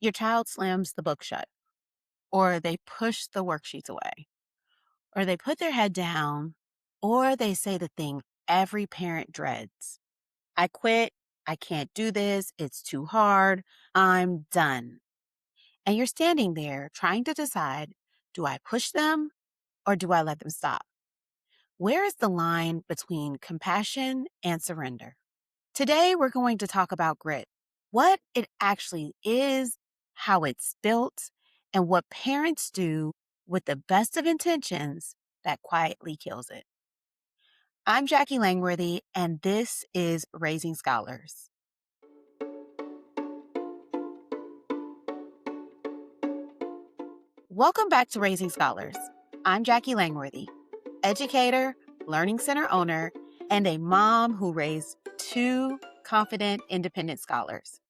Your child slams the book shut, or they push the worksheets away, or they put their head down, or they say the thing every parent dreads: I quit. I can't do this. It's too hard. I'm done. And you're standing there trying to decide, do I push them or do I let them stop? Where is the line between compassion and surrender? Today, we're going to talk about grit, what it actually is, how it's built, and what parents do with the best of intentions that quietly kills it. I'm Jacquie Langworthy, and this is Raising Scholars. Welcome back to Raising Scholars. I'm Jacquie Langworthy, educator, learning center owner, and a mom who raised two confident, independent scholars.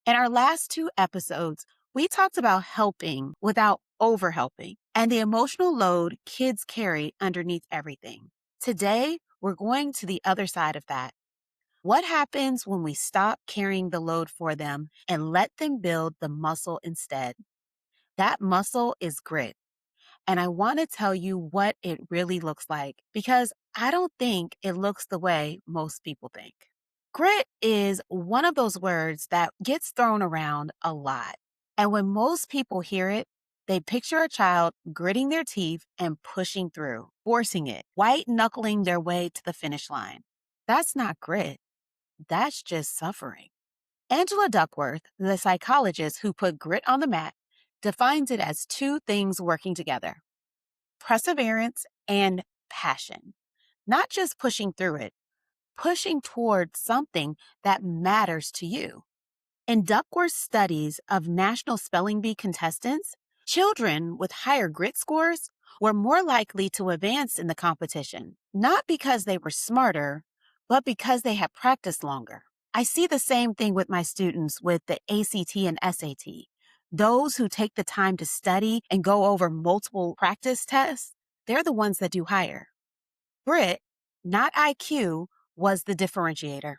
In our last two episodes, we talked about helping without overhelping and the emotional load kids carry underneath everything. Today, we're going to the other side of that. What happens when we stop carrying the load for them and let them build the muscle instead? That muscle is grit. And I want to tell you what it really looks like because I don't think it looks the way most people think. Grit is one of those words that gets thrown around a lot. And when most people hear it, they picture a child gritting their teeth and pushing through, forcing it, white knuckling their way to the finish line. That's not grit. That's just suffering. Angela Duckworth, the psychologist who put grit on the map, defines it as two things working together: perseverance and passion. Not just pushing through it, pushing towards something that matters to you. In Duckworth's studies of National Spelling Bee contestants, children with higher grit scores were more likely to advance in the competition, not because they were smarter, but because they had practiced longer. I see the same thing with my students with the ACT and SAT. Those who take the time to study and go over multiple practice tests, they're the ones that do higher. Grit, not IQ, was the differentiator.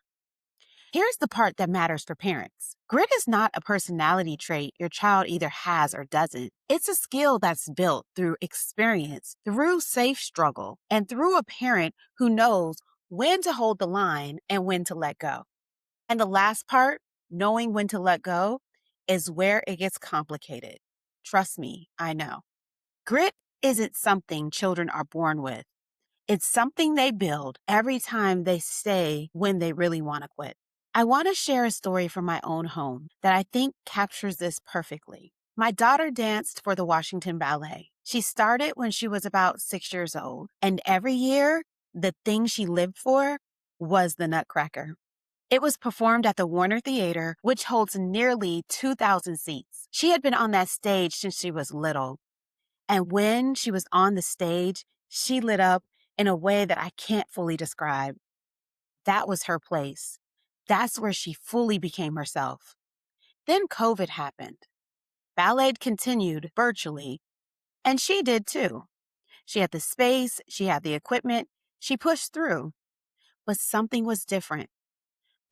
Here's the part that matters for parents. Grit is not a personality trait your child either has or doesn't. It's a skill that's built through experience, through safe struggle, and through a parent who knows when to hold the line and when to let go. And the last part, knowing when to let go, is where it gets complicated. Trust me, I know. Grit isn't something children are born with. It's something they build every time they stay when they really want to quit. I want to share a story from my own home that I think captures this perfectly. My daughter danced for the Washington Ballet. She started when she was about 6 years old, and every year, the thing she lived for was the Nutcracker. It was performed at the Warner Theater, which holds nearly 2,000 seats. She had been on that stage since she was little. And when she was on the stage, she lit up in a way that I can't fully describe. That was her place. That's where she fully became herself. Then COVID happened. Ballet continued virtually, and she did too. She had the space, she had the equipment, she pushed through. But something was different.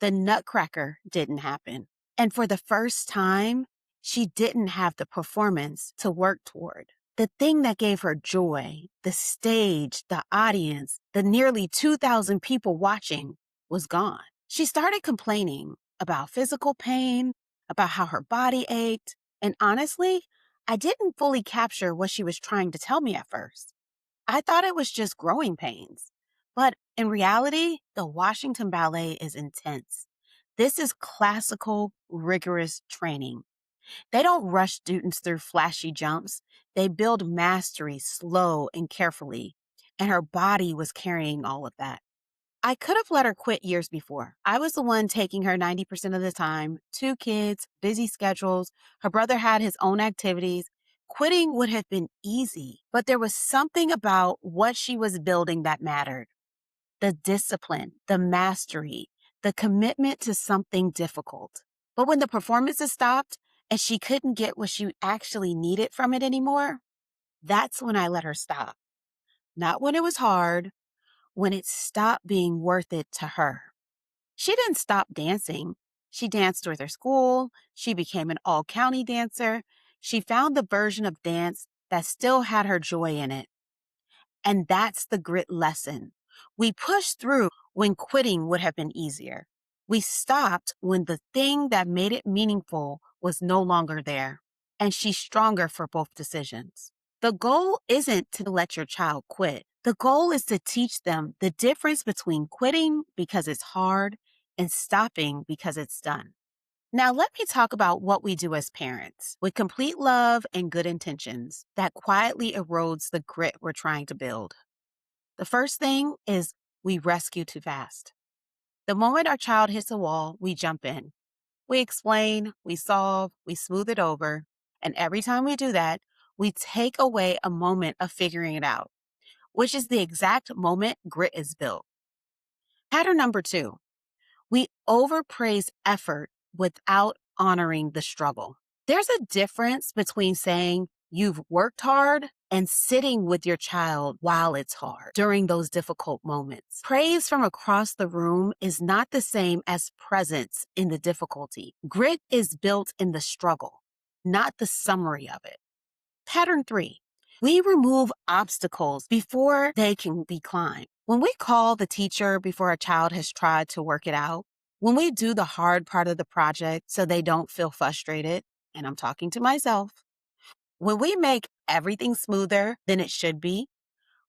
The Nutcracker didn't happen. And for the first time, she didn't have the performance to work toward. The thing that gave her joy, the stage, the audience, the nearly 2,000 people watching, was gone. She started complaining about physical pain, about how her body ached, and honestly, I didn't fully capture what she was trying to tell me at first. I thought it was just growing pains. But in reality, the Washington Ballet is intense. This is classical, rigorous training. They don't rush students through flashy jumps. They build mastery slow and carefully. And her body was carrying all of that. I could have let her quit years before. I was the one taking her 90% of the time, two kids, busy schedules. Her brother had his own activities. Quitting would have been easy, but there was something about what she was building that mattered. The discipline, the mastery, the commitment to something difficult. But when the performances stopped and she couldn't get what she actually needed from it anymore, that's when I let her stop. Not when it was hard, when it stopped being worth it to her. She didn't stop dancing. She danced with her school. She became an all-county dancer. She found the version of dance that still had her joy in it. And that's the grit lesson. We pushed through when quitting would have been easier. We stopped when the thing that made it meaningful was no longer there. And she's stronger for both decisions. The goal isn't to let your child quit. The goal is to teach them the difference between quitting because it's hard and stopping because it's done. Now, let me talk about what we do as parents with complete love and good intentions that quietly erodes the grit we're trying to build. The first thing is we rescue too fast. The moment our child hits a wall, we jump in. We explain, we solve, we smooth it over. And every time we do that, we take away a moment of figuring it out, which is the exact moment grit is built. Pattern number 2, we overpraise effort without honoring the struggle. There's a difference between saying you've worked hard and sitting with your child while it's hard during those difficult moments. Praise from across the room is not the same as presence in the difficulty. Grit is built in the struggle, not the summary of it. Pattern 3, we remove obstacles before they can be climbed. When we call the teacher before a child has tried to work it out, when we do the hard part of the project so they don't feel frustrated, and I'm talking to myself, when we make everything smoother than it should be,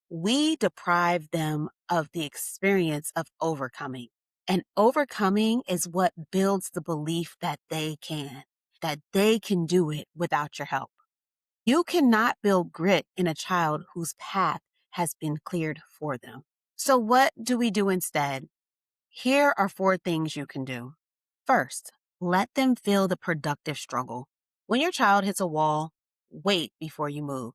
we deprive them of the experience of overcoming. And overcoming is what builds the belief that they can do it without your help. You cannot build grit in a child whose path has been cleared for them. So what do we do instead? Here are 4 things you can do. First, let them feel the productive struggle. When your child hits a wall, wait before you move.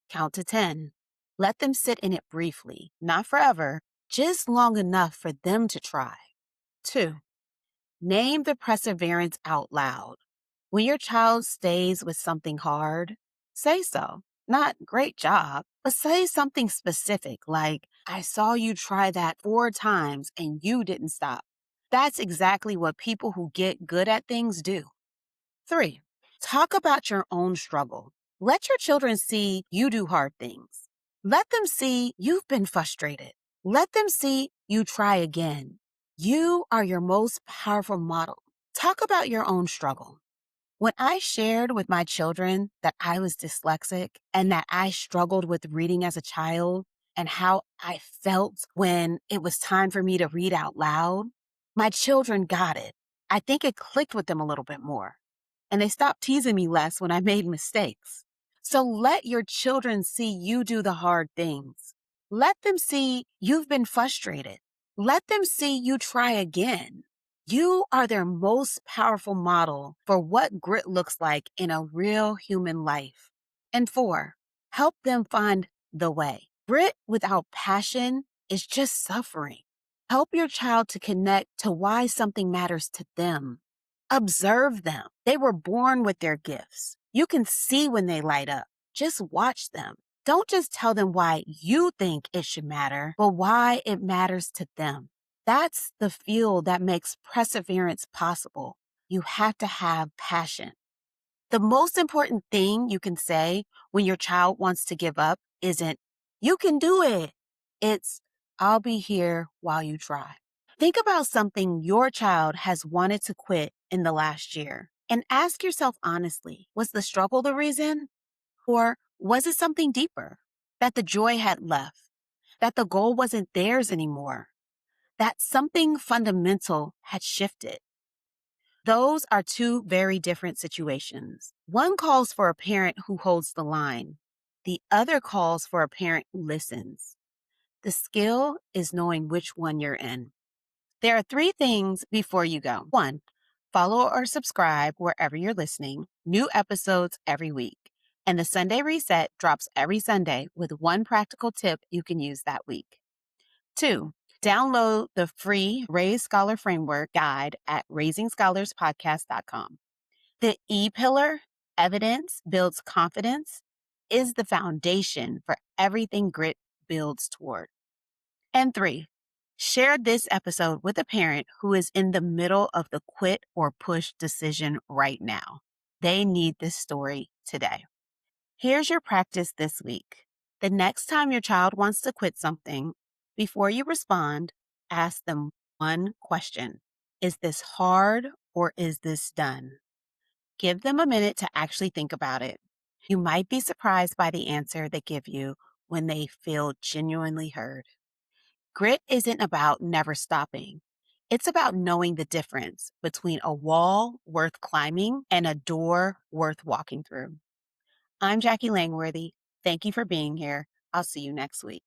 Count to 10. Let them sit in it briefly, not forever, just long enough for them to try. 2, name the perseverance out loud. When your child stays with something hard, say so. Not great job, but say something specific like, I saw you try that 4 times and you didn't stop. That's exactly what people who get good at things do. 3, talk about your own struggle. Let your children see you do hard things. Let them see you've been frustrated. Let them see you try again. You are your most powerful model. Talk about your own struggle. When I shared with my children that I was dyslexic and that I struggled with reading as a child and how I felt when it was time for me to read out loud, my children got it. I think it clicked with them a little bit more. And they stopped teasing me less when I made mistakes. So let your children see you do the hard things. Let them see you've been frustrated. Let them see you try again. You are their most powerful model for what grit looks like in a real human life. And 4, help them find the way. Grit without passion is just suffering. Help your child to connect to why something matters to them. Observe them. They were born with their gifts. You can see when they light up. Just watch them. Don't just tell them why you think it should matter, but why it matters to them. That's the fuel that makes perseverance possible. You have to have passion. The most important thing you can say when your child wants to give up isn't, you can do it. It's, I'll be here while you try. Think about something your child has wanted to quit in the last year and ask yourself honestly, was the struggle the reason? Or was it something deeper? That the joy had left? That the goal wasn't theirs anymore? That something fundamental had shifted? Those are 2 very different situations. One calls for a parent who holds the line. The other calls for a parent who listens. The skill is knowing which one you're in. There are 3 things before you go. 1, follow or subscribe wherever you're listening. New episodes every week. And the Sunday Reset drops every Sunday with 1 practical tip you can use that week. 2, download the free Raise Scholar Framework guide at raisingscholarspodcast.com. The E pillar, evidence builds confidence, is the foundation for everything grit builds toward. And 3, Share this episode with a parent who is in the middle of the quit or push decision right now. They need this story today. Here's your practice this week. The next time your child wants to quit something, before you respond, ask them one question. Is this hard or is this done? Give them a minute to actually think about it. You might be surprised by the answer they give you when they feel genuinely heard. Grit isn't about never stopping. It's about knowing the difference between a wall worth climbing and a door worth walking through. I'm Jacquie Langworthy. Thank you for being here. I'll see you next week.